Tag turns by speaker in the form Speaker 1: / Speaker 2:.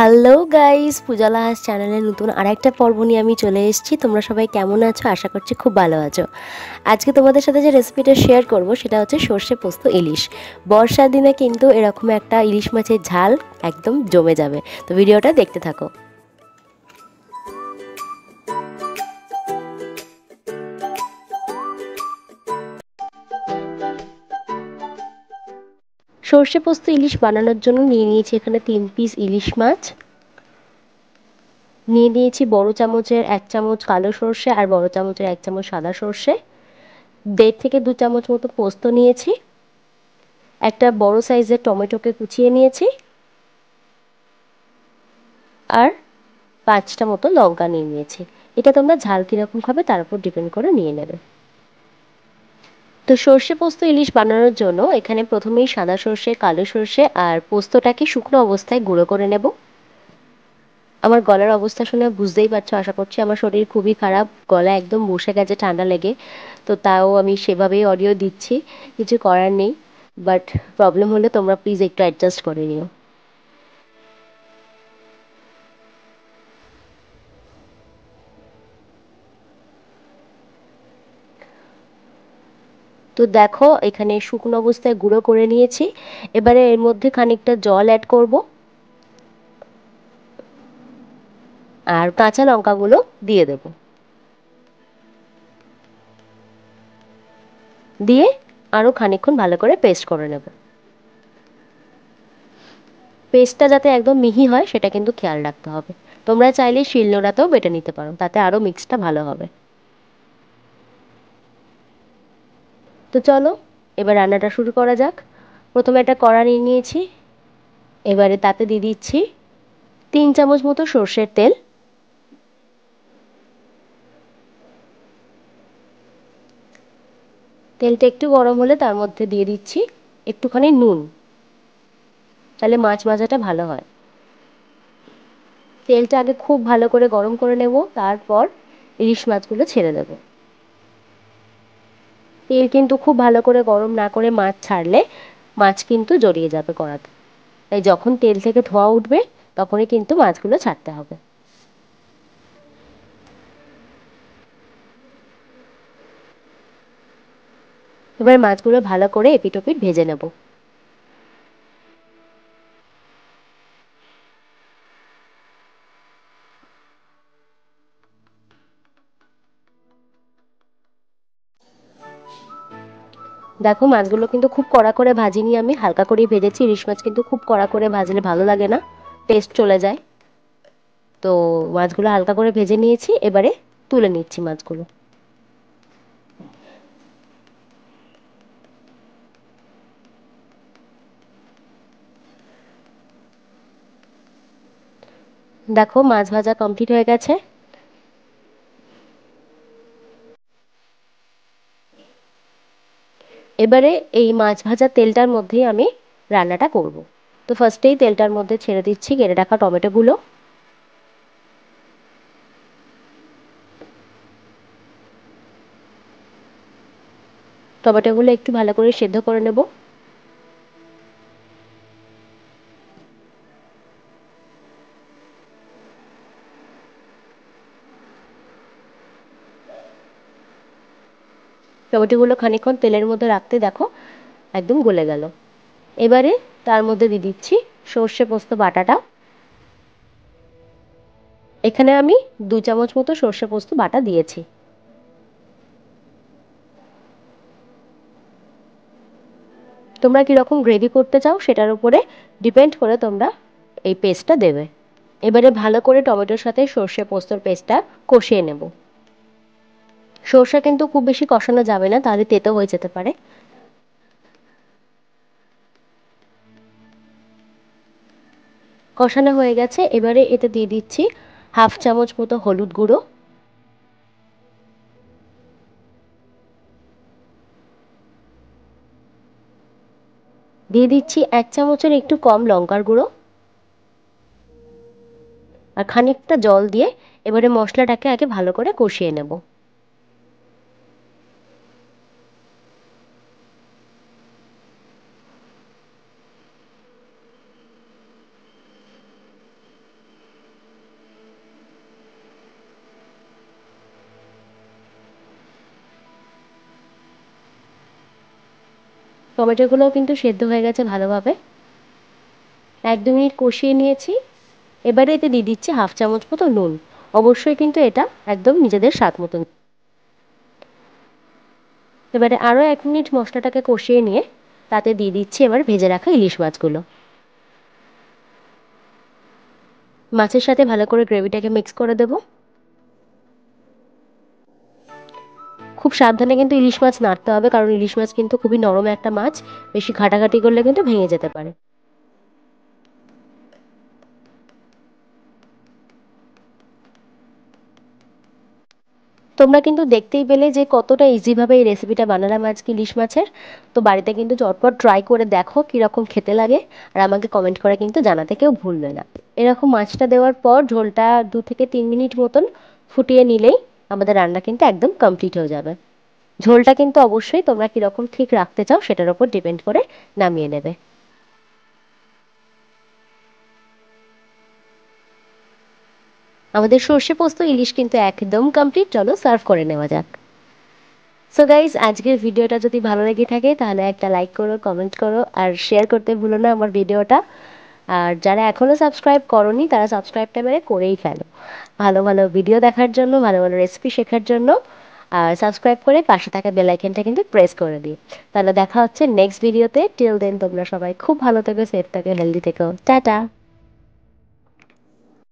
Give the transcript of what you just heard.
Speaker 1: Hello guys, পূজালা হাস চ্যানেলের নতুন আরেকটা পর্ব নিয়ে আমি চলে এসেছি। তোমরা সবাই কেমন আছো? আশা করছি খুব ভালো আছো। আজকে তোমাদের সাথে যে রেসিপিটা শেয়ার করব সেটা হচ্ছে সর্ষে পোস্ত ইলিশ। বর্ষার দিনে কিন্তু এরকম একটা ইলিশ মাছের ঝাল একদম জমে যাবে। তো ভিডিওটা দেখতে থাকো। সর্ষে পোস্ত ইলিশ বানানোর জন্য নিয়ে নিয়েছি এখানে 3 পিস ইলিশ মাছ। নিয়ে নিয়েছি বড় চামচের 1 চামচ কালো সর্ষে আর বড় চামচের 1 চামচ সাদা সর্ষে। 1.5 থেকে 2 চামচ মতো পোস্ত নিয়েছি। একটা বড় সাইজের টমেটোকে কুচিয়ে নিয়েছি আর 5টা মতো লঙ্কা নিয়ে নিয়েছি। এটা তোমরা ঝাল কীরকম খাবে তার উপর ডিপেন্ড করে নিয়ে নেবে। তো সর্ষে পোস্ত ইলিশ বানানোর জন্য এখানে প্রথমেই সাদা সর্ষে, কালো সর্ষে আর পোস্তটাকে শুকনো অবস্থায় গুঁড়ো করে নেব। আমার গলার অবস্থা শুনে বুঝতেই পারছো, আশা করছি আমার শরীর খুবই খারাপ, গলা একদম বসে গেছে ঠান্ডা লেগে। তো তাও আমি সেভাবেই অডিও দিচ্ছি, কিছু করার নেই। বাট প্রবলেম হলে তোমরা প্লিজ একটু অ্যাডজাস্ট করে নিও। তো দেখো এখানে শুকনো অবস্থায় গুঁড়ো করে নিয়েছি। এবারে এর মধ্যে খানিকটা জল অ্যাড করব আর কাঁচা লঙ্কাগুলো দিয়ে দেব। দিয়ে আরও খানিকক্ষণ ভালো করে পেস্ট করে নেব। পেস্টটা যাতে একদম মিহি হয় সেটা কিন্তু খেয়াল রাখতে হবে। তোমরা চাইলে শিলনোড়াতেও বেটে নিতে পারো, তাতে আরও মিক্সটা ভালো হবে। তো চলো এবার রান্নাটা শুরু করা যাক। প্রথমে একটা কড়া নিয়ে নিয়েছি। এবারে তাতে দিয়ে দিচ্ছি 3 চামচ মতো সর্ষের তেল। তেলটা একটু গরম হলে তার মধ্যে দিয়ে দিচ্ছি একটুখানি নুন, তাহলে মাছ ভাজাটা ভালো হয়। তেলটা আগে খুব ভালো করে গরম করে নেব, তারপর ইলিশ মাছগুলো ছেড়ে দেব। তেল কিন্তু খুব ভালো করে গরম না করে মাছ ছাড়লে মাছ কিন্তু জড়িয়ে যাবে কড়াতে। তাই যখন তেল থেকে ধোঁয়া উঠবে তখনই কিন্তু মাছগুলো ছাড়তে হবে। এবার মাছগুলো ভালো করে এপিট ওপিট ভেজে নেব। দেখো মাছগুলো কিন্তু খুব কড়া করে ভাজিনি, আমি হালকা করেই ভেজেছি। ইলিশ মাছ কিন্তু খুব কড়া করে ভাজলে ভালো লাগে না, টেস্ট চলে যায়। তো মাছগুলো হালকা করে ভেজে নিয়েছি, এবারে তুলে নিচ্ছি মাছগুলো। দেখো মাছ ভাজা কমপ্লিট হয়ে গেছে। এবারে এই মাছ ভাজা তেলটার মধ্যেই আমি রান্নাটা করব। তো ফার্স্টেই তেলটার মধ্যে ছেড়ে দিচ্ছি কেটে রাখা টমেটোগুলো। টমেটোগুলো একটু ভালো করে সেদ্ধ করে নেব। টমেটোগুলো খানিকক্ষণ তেলের মধ্যে রাখতে দেখো একদম গলে গেল। এবারে তার মধ্যে দিয়ে দিচ্ছি সর্ষে পোস্ত বাটাটা। এখানে আমি 2 চামচ মতো সর্ষে পোস্ত বাটা দিয়েছি। তোমরা কীরকম গ্রেভি করতে চাও সেটার উপরে ডিপেন্ড করে তোমরা এই পেস্টটা দেবে। এবারে ভালো করে টমেটোর সাথে সর্ষে পোস্তর পেস্টটা কষিয়ে নেব। সর্ষে কিন্তু খুব বেশি কষানো যাবে না, তাহলে তেতো হয়ে যেতে পারে। কষানো হয়ে গেছে, এবারে এতে দিয়ে দিচ্ছি 1/2 চামচ মতো হলুদ গুঁড়ো, দিয়ে দিচ্ছি 1 চামচের একটু কম লঙ্কার গুঁড়ো, আর খানিকটা জল দিয়ে এবারে মশলাটাকে আগে ভালো করে কষিয়ে নেব। টমেটোগুলোও কিন্তু সেদ্ধ হয়ে গেছে ভালোভাবে। 1-2 মিনিট কষিয়ে নিয়েছি। এবারে এতে দিয়ে দিচ্ছি 1/2 চামচ মতো নুন। অবশ্যই কিন্তু এটা একদম নিজেদের স্বাদ মতন। এবারে আরও 1 মিনিট মশলাটাকে কষিয়ে নিয়ে তাতে দিয়ে দিচ্ছি এবার ভেজে রাখা ইলিশ মাছগুলো। মাছের সাথে ভালো করে গ্রেভিটাকে মিক্স করে দেব। খুব সাবধানে কিন্তু ইলিশ মাছ নাড়তে হবে, কারণ ইলিশ মাছ কিন্তু খুবই নরম একটা মাছ। বেশি ঘাটাঘাটি করলে কিন্তু ভেঙে যেতে পারে। তোমরা কিন্তু দেখতেই পেলে যে কতটা ইজিভাবে এই রেসিপিটা বানালাম আজকে ইলিশ মাছের। তো বাড়িতে কিন্তু চটপট ট্রাই করে দেখো কীরকম খেতে লাগে, আর আমাকে কমেন্ট করে কিন্তু জানাতে কেউ ভুলবে না। এরকম মাছটা দেওয়ার পর ঝোলটা 2 থেকে 3 মিনিট মতন ফুটিয়ে নিলেই আমাদের রান্না কিন্তু একদম কমপ্লিট হয়ে যাবে। ঝোলটা কিন্তু অবশ্যই তোমরা কীরকম ঠিক রাখতে চাও সেটার উপর ডিপেন্ড করে নামিয়ে নেবে। আমাদের সর্ষে পোস্ত ইলিশ কিন্তু একদম কমপ্লিট। চলো সার্ভ করে নেওয়া যাক। সো গাইজ, আজকের ভিডিওটা যদি ভালো লেগে থাকে তাহলে একটা লাইক করো, কমেন্ট করো আর শেয়ার করতে ভুলো না আমার ভিডিওটা। আর যারা এখনও সাবস্ক্রাইব করোনি তারা সাবস্ক্রাইবটা মেরে করেই ফেলো, ভালো ভালো ভিডিও দেখার জন্য, ভালো ভালো রেসিপি শেখার জন্য। আর সাবস্ক্রাইব করে পাশে থাকা বেল আইকনটা কিন্তু প্রেস করে দিই। তাহলে দেখা হচ্ছে নেক্সট ভিডিওতে। টিল দেন তোমরা সবাই খুব ভালো থেকো, সেফ থেকো, হেলদি থেকো। টাটা।